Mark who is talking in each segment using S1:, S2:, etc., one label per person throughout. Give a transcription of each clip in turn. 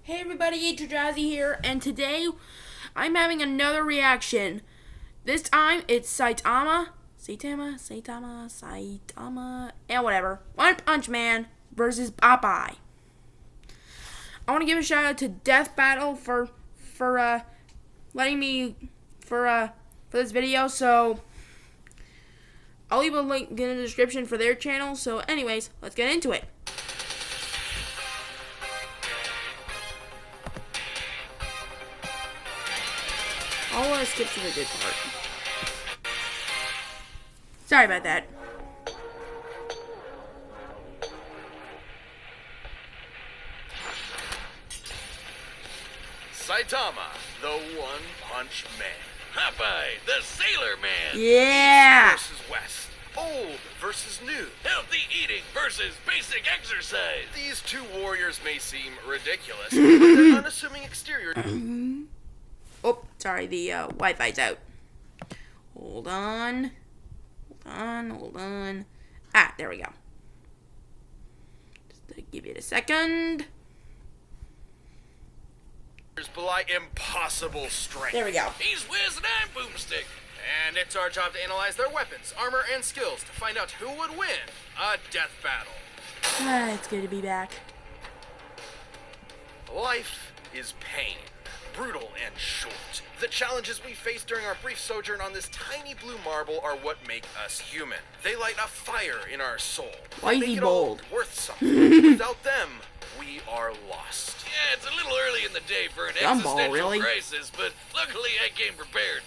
S1: Hey everybody, it's Jazzy here, and today I'm having another reaction. This time it's Saitama, and whatever. One Punch Man versus Popeye. I want to give a shout out to Death Battle for letting me for this video. So I'll leave a link in the description for their channel. So anyways, let's get into it. I'll skip to the good part. Sorry about that.
S2: Saitama, the One Punch Man. Popeye, the Sailor Man.
S1: Yeah.
S2: East versus West. Old versus new. Healthy eating versus basic exercise. These two warriors may seem ridiculous, but their unassuming exterior...
S1: Oh, sorry, the Wi-Fi's out. Hold on. Ah, there we go. Just to give it a second.
S2: belie impossible strength.
S1: There we go.
S2: He's Wiz and I'm Boomstick. And it's our job to analyze their weapons, armor, and skills to find out who would win a death battle.
S1: Ah, it's good to be back.
S2: Life is pain, brutal and short. The challenges we face during our brief sojourn on this tiny blue marble are what make us human. They light a fire in our soul.
S1: Why
S2: Make
S1: is he
S2: it all
S1: bold?
S2: worth something. Without them, we are lost. Yeah, it's a little early in the day for an existential crisis, but luckily I came prepared.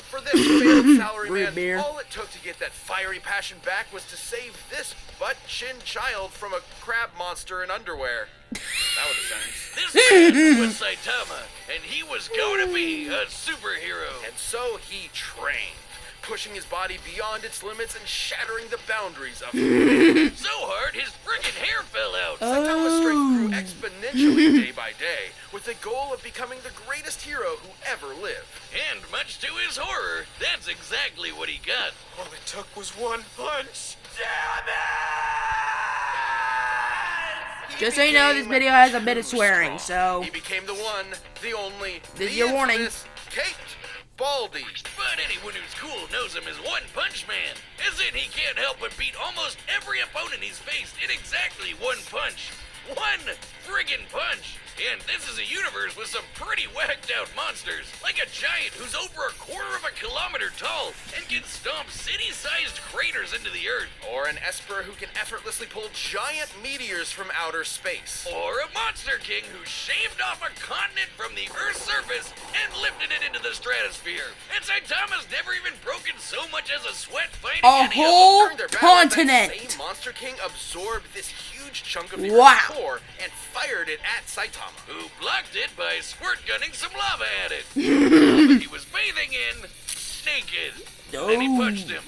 S2: For this failed salaryman, all it took to get that fiery passion back was to save this butt-chin child from a crab monster in underwear. That was a sentence. This man was Saitama, and he was going to be a superhero. And so he trained, pushing his body beyond its limits and shattering the boundaries of so hard his frickin' hair fell out. Saitama's strength grew exponentially day by day, with the goal of becoming the greatest hero who ever lived. And much to his horror, that's exactly what he got. All it took was one punch. Damn it!
S1: Just so you know, this video has a bit of swearing, so...
S2: He became the one, the only,
S1: this is your warning.
S2: Kate Baldy. But anyone who's cool knows him as One Punch Man, as in he can't help but beat almost every opponent he's faced in exactly one punch. One friggin' punch! And this is a universe with some pretty whacked out monsters, like a giant who's over a quarter of a kilometer tall and can stomp city-sized craters into the earth. Or an Esper who can effortlessly pull giant meteors from outer space. Or a Monster King who shaved off a continent from the Earth's surface and lifted it into the stratosphere. And Saitama's never even broken so much as a sweat fighting
S1: a
S2: any
S1: whole
S2: of them.
S1: continent!
S2: That same Monster King absorbed this huge chunk of the
S1: Earth's
S2: core and fired it at Saitama, who blocked it by squirt gunning some lava at it. He was bathing in naked. Then he punched him.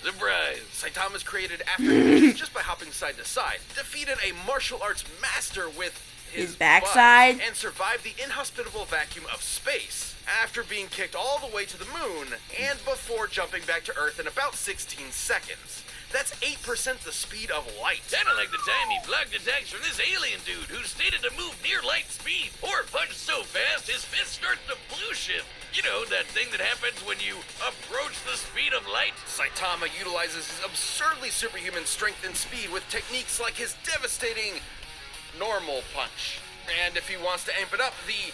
S2: Surprise. Saitama's created after just by hopping side to side, defeated a martial arts master with his
S1: backside,
S2: butt, and survived the inhospitable vacuum of space after being kicked all the way to the moon and before jumping back to Earth in about 16 seconds. That's 8% the speed of light. Kinda like the time he blocked attacks from this alien dude who stated to move near light speed, or punched so fast his fist starts to blue shift. You know, that thing that happens when you approach the speed of light? Saitama utilizes his absurdly superhuman strength and speed with techniques like his devastating normal punch. And if he wants to amp it up, the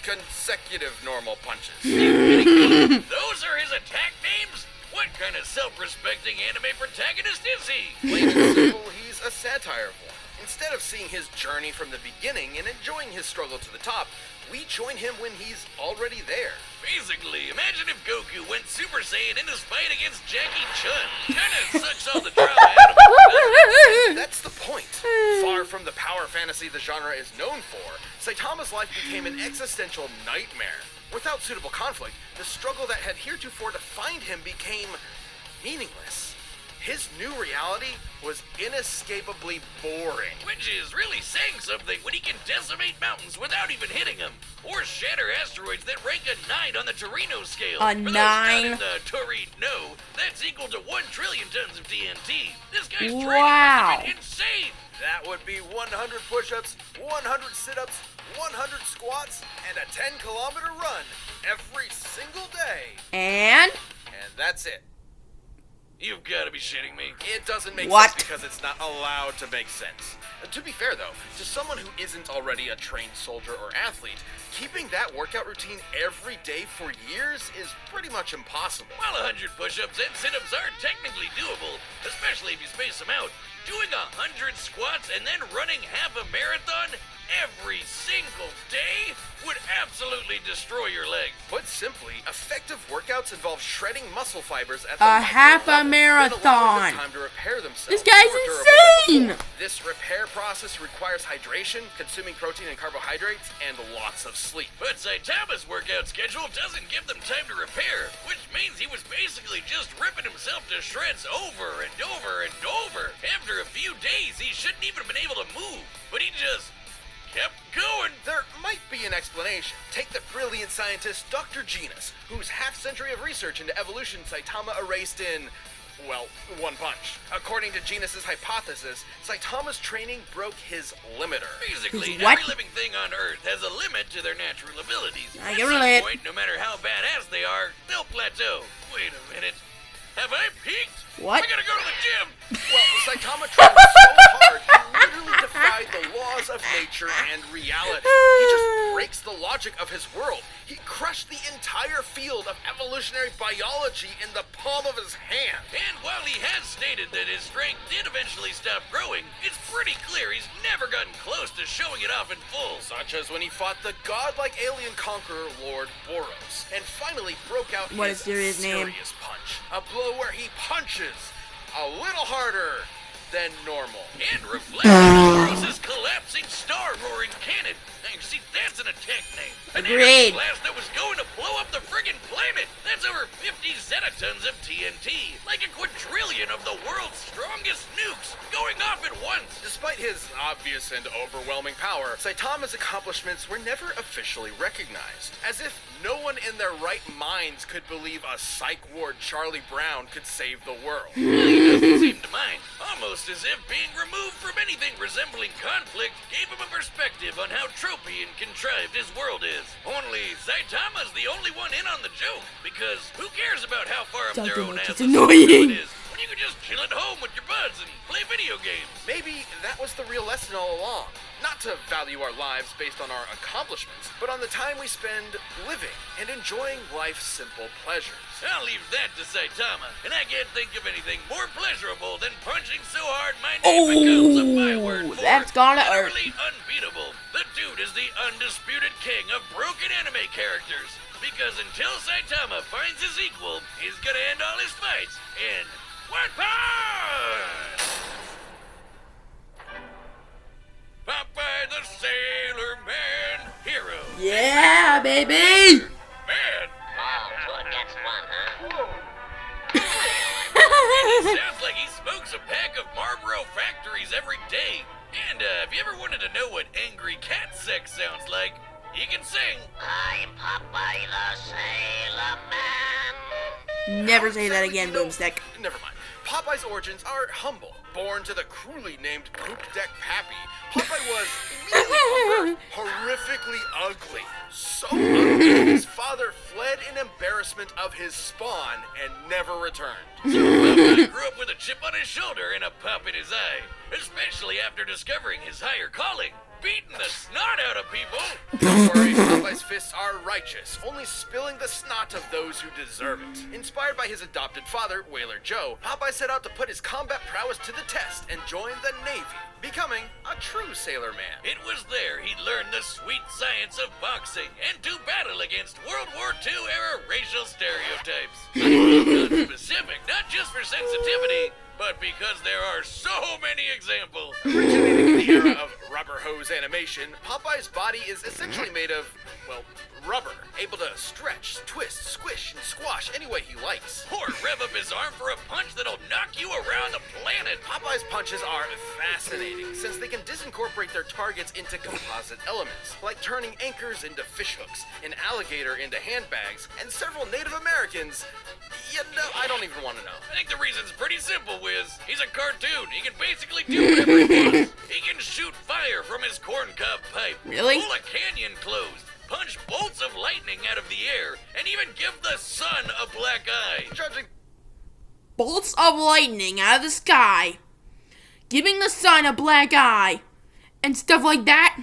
S2: consecutive normal punches. Those are his attack names? What kind of self-respecting anime protagonist is he? Plain and simple, he's a satire form. Instead of seeing his journey from the beginning and enjoying his struggle to the top, we join him when he's already there. Basically, imagine if Goku went Super Saiyan in his fight against Jackie Chun. Kinda sucks all the drama out of him. That's the point. Far from the power fantasy the genre is known for, Saitama's life became an existential nightmare. Without suitable conflict, the struggle that had heretofore defined him became meaningless. His new reality was inescapably boring.
S3: Which is really saying something when he can decimate mountains without even hitting them, or shatter asteroids that rank a 9 on the Torino scale.
S1: A
S3: For those
S1: 9?
S3: down in the Torino, that's equal to 1 trillion tons of TNT. This guy's training
S1: Wow.
S3: must have been insane.
S2: That would be 100 push-ups, 100 sit-ups, 100 squats, and a 10-kilometer run every single day.
S1: And
S2: And that's it.
S3: You've got to be shitting me.
S2: It doesn't make
S1: What?
S2: sense because it's not allowed to make sense. To be fair, though, to someone who isn't already a trained soldier or athlete, keeping that workout routine every day for years is pretty much impossible.
S3: While 100 push-ups and sit-ups are technically doable, especially if you space them out, doing 100 squats and then running half a marathon every single day would absolutely destroy your legs.
S2: Put simply, effective workouts involve shredding muscle fibers at the
S1: A
S2: micro
S1: half a
S2: level, then allowing
S1: marathon.
S2: them time to repair themselves.
S1: This guy's
S2: more durable than
S1: insane.
S2: before. This repair process requires hydration, consuming protein and carbohydrates, and lots of sleep.
S3: But Saitama's workout schedule doesn't give them time to repair, which means he was basically just ripping himself to shreds over and over and over. After a few days, he shouldn't even have been able to move, but he just kept going.
S2: There might be an explanation. Take the brilliant scientist Dr. Genus, whose half-century of research into evolution Saitama erased in, well, one punch. According to Genus's hypothesis, Saitama's training broke his limiter.
S3: Basically,
S1: His what?
S3: every living thing on Earth has a limit to their natural abilities.
S1: I
S3: At
S1: can
S3: some
S1: relate.
S3: point, no matter how badass they are, they'll plateau. Wait a minute. Have I peaked?
S1: What?
S3: I gotta go to the gym.
S2: Well, Saitama trained so hard, he literally defied the laws of nature and reality. He just breaks the logic of his world. He crushed the entire field of evolutionary biology in the palm of his hand.
S3: And while he has stated that his strength did eventually stop growing, it's pretty clear he's never gotten close to showing it off in full.
S2: Such as when he fought the godlike alien conqueror Lord Boros, and finally broke out
S1: What
S2: his
S1: is his name?
S2: serious punch. A blow where he punches a little harder than normal.
S3: And reflecting Boros' collapsing star-roaring cannon. Now, you see, that's an attack name. An energy
S1: Agreed.
S3: blast that was going to blow up the friggin' planet. That's over 50 zettatons of TNT. Like a quadrillion of the world's strongest nukes going off at once.
S2: Despite his obvious and overwhelming power, Saitama's accomplishments were never officially recognized. As if no one in their right minds could believe a psych ward Charlie Brown could save the world.
S3: He doesn't seem to mind. Almost as if being removed from anything resembling conflict gave him a perspective on how tropey and contrived his world is. Only Saitama's the only one in on the joke, because who cares about how far up their own
S1: It's
S3: ass
S1: annoying.
S3: it is when you can just chill at home with your buds and play video games.
S2: Maybe that was the real lesson all along. Not to value our lives based on our accomplishments, but on the time we spend living and enjoying life's simple pleasures.
S3: I'll leave that to Saitama, and I can't think of anything more pleasurable than punching so hard my name becomes a byword
S1: Oh,
S3: for
S1: that's gonna hurt.
S3: utterly unbeatable. The dude is the undisputed king of broken anime characters, because until Saitama finds his equal, he's gonna end all his fights in one punch! Popeye the Sailor Man hero.
S1: Yeah, baby.
S3: Man!
S4: Oh, two against one, huh?
S3: Sounds like he smokes a pack of Marlboro Factories every day. And if you ever wanted to know what angry cat sex sounds like, he can sing.
S4: I'm Popeye the Sailor Man.
S1: Never say that again,
S2: You know,
S1: Boomstick.
S2: Never mind. Popeye's origins are humble. Born to the cruelly named Poop Deck Pappy, Popeye was immediately from birth horrifically ugly. So ugly, his father fled in embarrassment of his spawn and never returned.
S3: Popeye grew up with a chip on his shoulder and a pop in his eye, especially after discovering his higher calling, beating the snot out of people.
S2: Don't worry, Popeye's fists are righteous, only spilling the snot of those who deserve it. Inspired by his adopted father, Whaler Joe, Popeye set out to put his combat prowess to the test and join the Navy, becoming a true sailor man.
S3: It was there he learned the sweet science of boxing and to battle against World War II era racial stereotypes. But he was not specific, not just for sensitivity, but because there are so many examples.
S2: Originating in the era of rubber hose animation, Popeye's body is essentially made of, well, rubber, able to stretch, twist, squish, and squash any way he likes.
S3: Or rev up his arm for a punch that'll knock you around the planet.
S2: Popeye's punches are fascinating since they can disincorporate their targets into composite elements, like turning anchors into fishhooks, an alligator into handbags, and several Native Americans. I don't even want to know.
S3: I think the reason's pretty simple, Wiz. He's a cartoon. He can basically do whatever he wants. He can shoot fire from his corncob pipe.
S1: Really?
S3: Pull a canyon closed. Punch bolts of lightning out of the air. And even give the sun a black eye.
S2: Judging
S1: Bolts of lightning out of the sky, giving the sun a black eye, and stuff like that.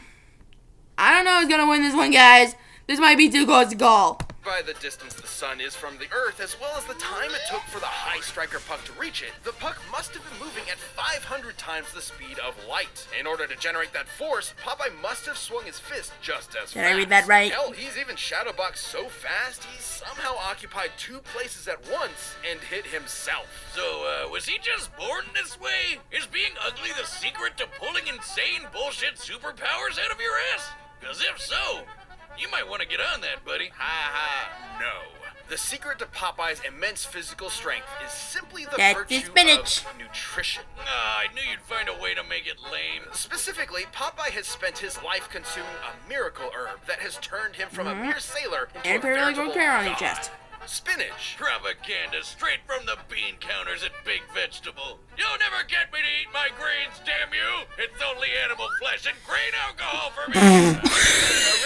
S1: I don't know who's gonna win this one, guys. This might be too close to call.
S2: by the distance the sun is from the Earth, as well as the time it took for the high striker puck to reach it, the puck must have been moving at 500 times the speed of light. In order to generate that force, Popeye must have swung his fist just as fast.
S1: Did I read that right?
S2: Hell, he's even shadowboxed so fast, he's somehow occupied 2 places at once and hit himself.
S3: So, was he just born this way? Is being ugly the secret to pulling insane bullshit superpowers out of your ass? Because if so, you might want to get on that, buddy.
S2: No. The secret to Popeye's immense physical strength is simply the
S1: That's
S2: virtue
S1: the spinach.
S2: of nutrition.
S3: I knew you'd find a way to make it lame.
S2: Specifically, Popeye has spent his life consuming a miracle herb that has turned him from a mere sailor into
S1: And
S2: a
S1: apparently
S2: veritable
S1: go care on your
S2: god.
S1: chest.
S2: Spinach.
S3: Propaganda straight from the bean counters at Big Vegetable. You'll never get me to eat my grains, damn you! It's only animal flesh and grain alcohol for me!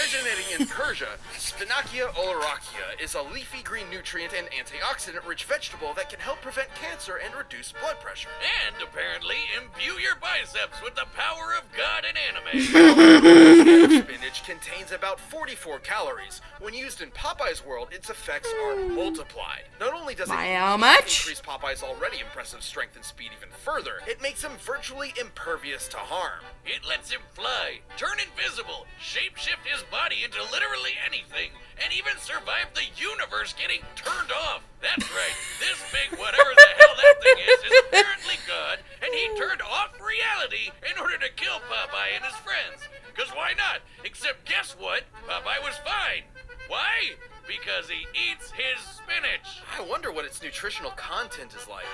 S2: Originating in Persia, Spinacia oleracea is a leafy green nutrient and antioxidant-rich vegetable that can help prevent cancer and reduce blood pressure.
S3: And apparently imbue your biceps with the power of God and anime.
S2: Spinach contains about 44 calories. When used in Popeye's world, its effects are multiplied. Not only does it
S1: By how much?
S2: increase Popeye's already impressive strength and speed even further, it makes him virtually impervious to harm.
S3: It lets him fly, turn invisible, shapeshift his body into literally anything, and even survive the universe getting turned off. That's right, this big whatever the hell that thing is apparently God, and he turned off reality in order to kill Popeye and his friends. Because why not? Except guess what? Popeye was fine. Why? Because he eats his spinach.
S2: I wonder what its nutritional content is like.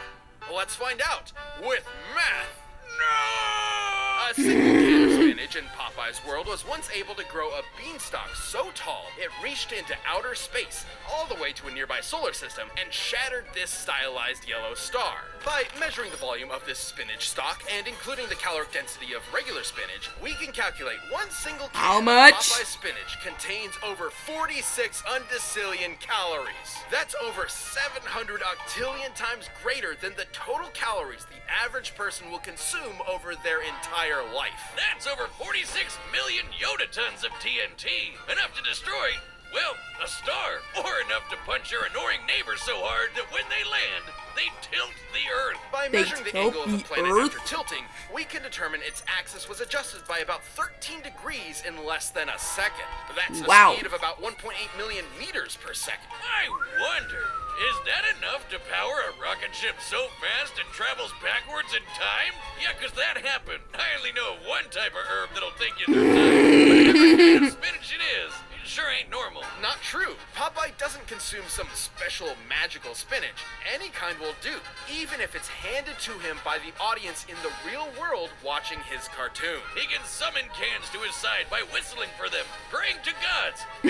S2: Let's find out with math.
S3: No!
S2: A single can of spinach in Popeye's world was once able to grow a beanstalk so tall it reached into outer space, all the way to a nearby solar system, and shattered this stylized yellow star. By measuring the volume of this spinach stalk and including the caloric density of regular spinach, we can calculate one single can
S1: How
S2: of
S1: much?
S2: Popeye's spinach contains over 46 undecillion calories. That's over 700 octillion times greater than the total calories the average person will consume over their entire life.
S3: That's over 46 million Yoda tons of TNT. Enough to destroy, well, a star. Or enough to punch your annoying neighbor so hard that when they land, they tilt the Earth.
S2: By
S1: They
S2: measuring the
S1: tilt
S2: angle of the
S1: the
S2: planet
S1: Earth?
S2: after tilting, we can determine its axis was adjusted by about 13 degrees in less than a second. That's a
S1: Wow.
S2: speed of about 1.8 million meters per second.
S3: I wonder, is that enough to power a rocket ship so fast it travels backwards in time? Yeah, 'cause that happened. I only know of one type of herb that'll take you through time. But every kind of spinach it is. It sure ain't normal.
S2: Not true. Popeye doesn't consume some special magical spinach. Any kind will do, even if it's handed to him by the audience in the real world watching his cartoon.
S3: He can summon cans to his side by whistling for them, praying to gods. Or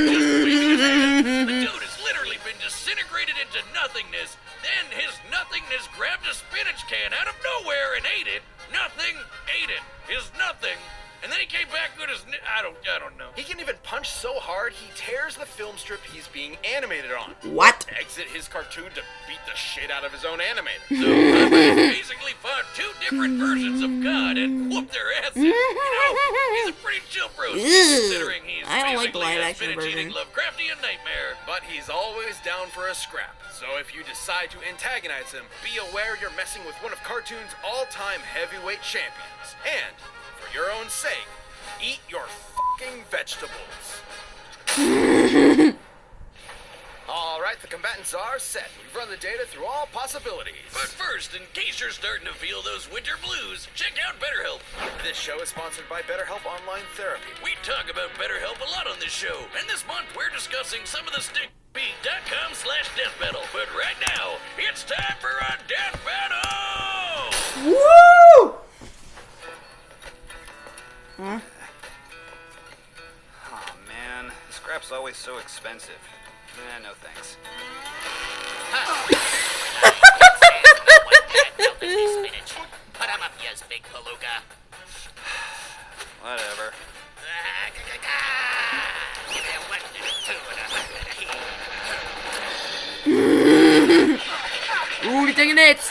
S3: just waving his hands. The dude has literally been disintegrated into nothingness. Then his nothingness grabbed a spinach can out of nowhere and ate it. Nothing ate it. His nothing. And then he came back good as I don't know.
S2: He can even punch so hard he tears the film strip he's being animated on.
S1: What?
S2: Exit his cartoon to beat the shit out of his own animator.
S3: So Popeye basically fought 2 different versions of God and whooped their asses. You know, he's a pretty chill bro, considering he's
S1: I don't like the
S3: basically
S1: live
S3: a
S1: action
S3: spinach-eating
S1: version.
S3: Lovecraftian nightmare.
S2: But he's always down for a scrap. So if you decide to antagonize him, be aware you're messing with one of cartoon's all-time heavyweight champions. And, for your own sake, eat your fucking vegetables. All right. Alright, the combatants are set. We've run the data through all possibilities.
S3: But first, in case you're starting to feel those winter blues, check out BetterHelp.
S2: This show is sponsored by BetterHelp Online Therapy.
S3: We talk about BetterHelp a lot on this show, and this month we're discussing some of the stickbeat.com/death battle. But right now, it's time for a death battle!
S1: Woo! Huh?
S5: Oh man, scrap's always so expensive. No thanks.
S4: Put 'em up, yes, big palooka.
S5: Whatever.
S1: Ooh, you're taking hits.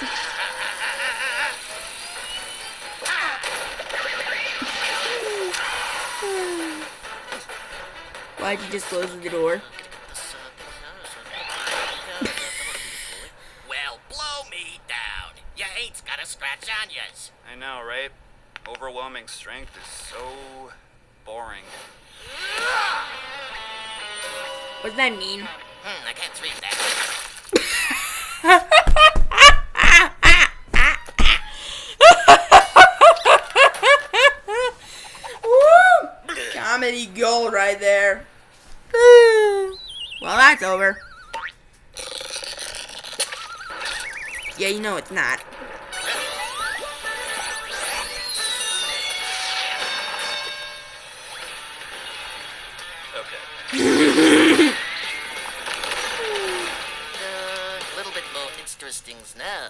S1: Why'd you just close the door?
S4: Well, blow me down. You ain't got a scratch on yas.
S5: I know, right? Overwhelming strength is so boring.
S1: What does that mean?
S4: I can't read that.
S1: Woo! Comedy gold right there. Well, that's over. Yeah, you know it's not.
S5: Okay.
S4: A little bit more interesting now.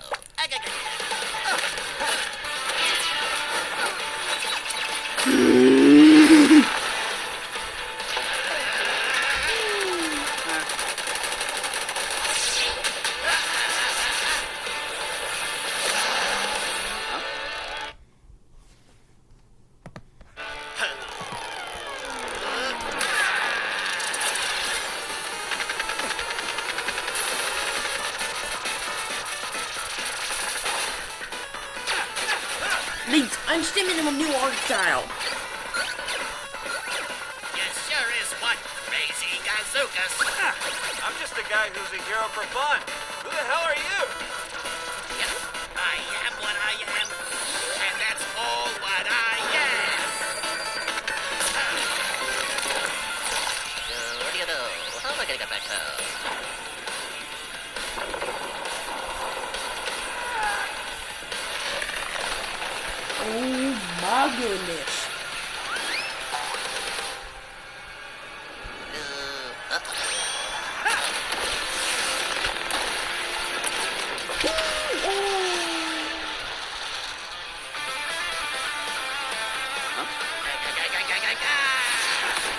S1: I'm stimming him a new art style.
S4: You sure is one crazy gazookas.
S5: I'm just a guy who's a hero for fun. Who the hell are you?
S4: Yep, I am what I am, and that's all what I am. What do you know? How am I gonna get back home?
S1: Oh my goodness.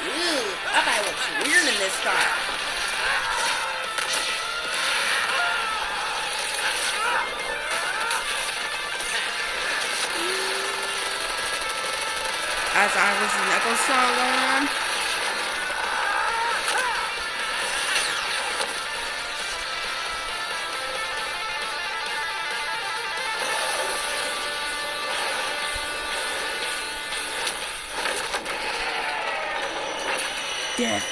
S1: Ooh, Popeye looks weird in this style. That's Iris' Knuckles song going on. Death.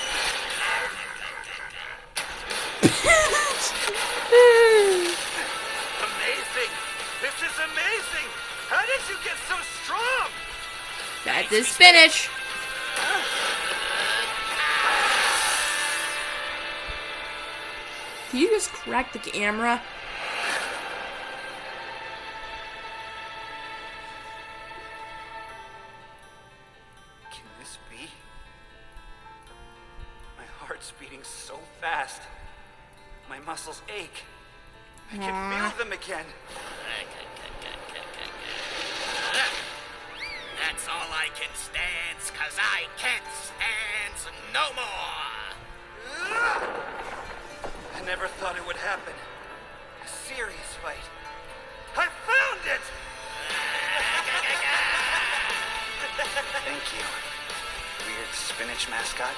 S2: Amazing! This is amazing! How did you get so strong?
S1: That's his spinach. Can you just crack the camera?
S5: Can this be? My heart's beating so fast. My muscles ache. I can feel them again.
S4: That's all I can stand, 'cause I can't stand no more.
S5: I never thought it would happen. A serious fight. I found it! Thank you, weird spinach mascot.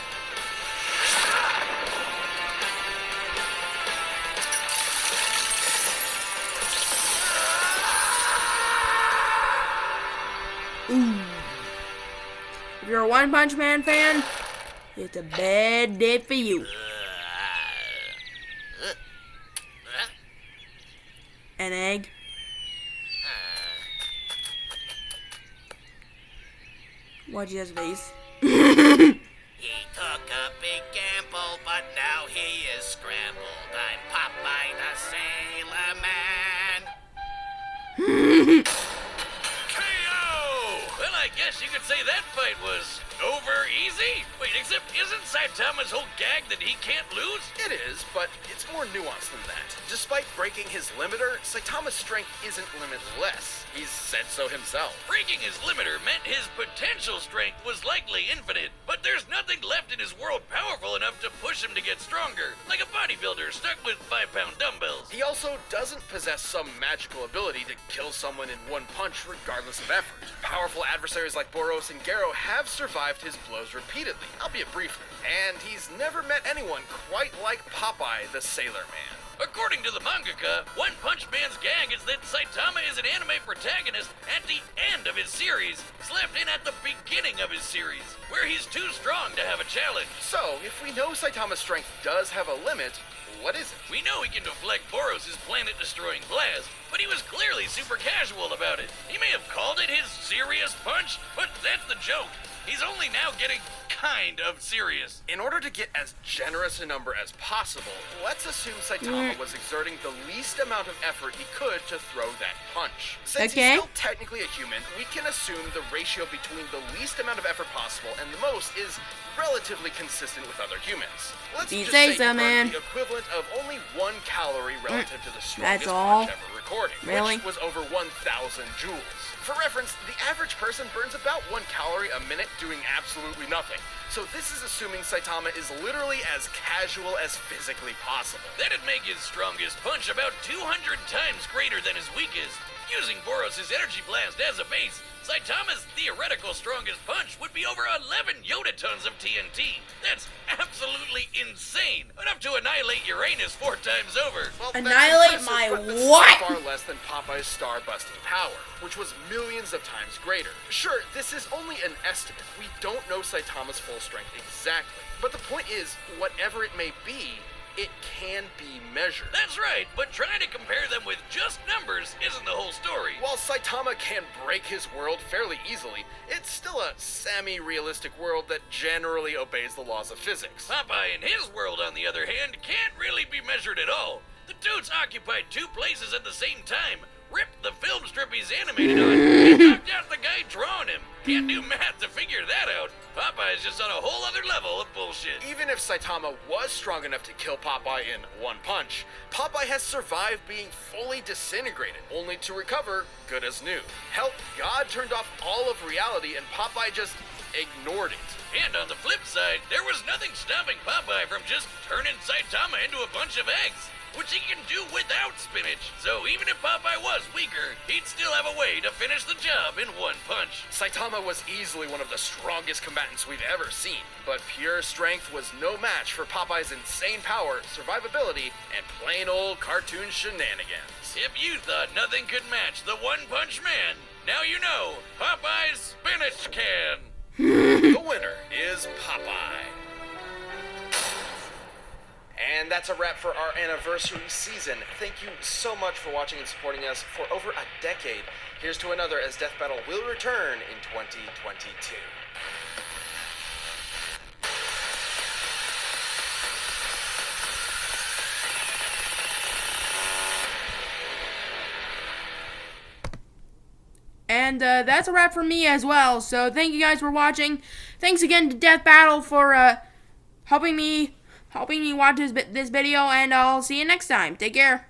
S1: Ooh. If you're a One Punch Man fan, it's a bad day for you. An egg. Why'd you have face?
S4: He took a big gamble, but now he is scrambled. I'm Popeye the Sailor Man.
S3: KO! Well, I guess you could say that fight was over easy. Wait, except isn't Saitama's whole gag that he can't lose?
S2: It is, but it's more nuanced than that. Despite breaking his limiter, Saitama's strength isn't limitless. He's said so himself.
S3: Breaking his limiter meant his potential strength was likely infinite, but there's nothing left in his world powerful enough to push him to get stronger, like a bodybuilder stuck with 5-pound dumbbells.
S2: He also doesn't possess some magical ability to kill someone in one punch regardless of effort. Powerful adversaries like Boros and Garo have survived his blows repeatedly, albeit briefly, and he's never met anyone quite like Popeye the Sailor Man.
S3: According to the mangaka, One Punch Man's gag is that Saitama is an anime protagonist at the end of his series, slapped in at the beginning of his series, where he's too strong to have a challenge.
S2: So, if we know Saitama's strength does have a limit, what is it?
S3: We know he can deflect Boros' planet-destroying blast, but he was clearly super casual about it. He may have called it his serious punch, but that's the joke. He's only now getting kind of serious.
S2: In order to get as generous a number as possible, let's assume Saitama was exerting the least amount of effort he could to throw that punch. Since
S1: Okay.
S2: he's still technically a human, we can assume the ratio between the least amount of effort possible and the most is relatively consistent with other humans. Let's
S1: You
S2: just
S1: say
S2: say
S1: so,
S2: he burned
S1: man.
S2: the equivalent of only 1 calorie relative to the strongest
S1: all?
S2: punch ever recorded,
S1: Really?
S2: which was over 1,000 joules. For reference, the average person burns about 1 calorie a minute doing absolutely nothing. So this is assuming Saitama is literally as casual as physically possible.
S3: That'd make his strongest punch about 200 times greater than his weakest. Using Boros' energy blast as a base, Saitama's theoretical strongest punch would be over 11 yotatons of TNT. That's absolutely insane. Enough to annihilate Uranus 4 times over.
S2: Well,
S1: Annihilate
S2: that's
S1: my
S2: impressive, but that's
S1: what?
S2: far less than Popeye's star-busting power, which was millions of times greater. Sure, this is only an estimate. We don't know Saitama's full strength exactly. But the point is, whatever it may be, it can be measured.
S3: That's right, but trying to compare them with just numbers isn't the whole story.
S2: While Saitama can break his world fairly easily, it's still a semi-realistic world that generally obeys the laws of physics.
S3: Popeye in his world, on the other hand, can't really be measured at all. The dude's occupied 2 places at the same time, ripped the film strip he's animated on, and knocked out the guy drawing him. Can't do math to figure that out. Popeye's just on a whole other level of bullshit.
S2: Even if Saitama was strong enough to kill Popeye in 1 punch, Popeye has survived being fully disintegrated, only to recover good as new. Hell, God turned off all of reality and Popeye just ignored it.
S3: And on the flip side, there was nothing stopping Popeye from just turning Saitama into a bunch of eggs, which he can do without spinach. So even if Popeye was weaker, he'd still have a way to finish the job in 1 punch.
S2: Saitama was easily one of the strongest combatants we've ever seen, but pure strength was no match for Popeye's insane power, survivability, and plain old cartoon shenanigans.
S3: If you thought nothing could match the One Punch Man, now you know Popeye's spinach can.
S2: The winner is Popeye. And that's a wrap for our anniversary season. Thank you so much for watching and supporting us for over a decade. Here's to another as Death Battle will return in 2022.
S1: And that's a wrap for me as well. So thank you guys for watching. Thanks again to Death Battle for helping me watch this video, and I'll see you next time. Take care.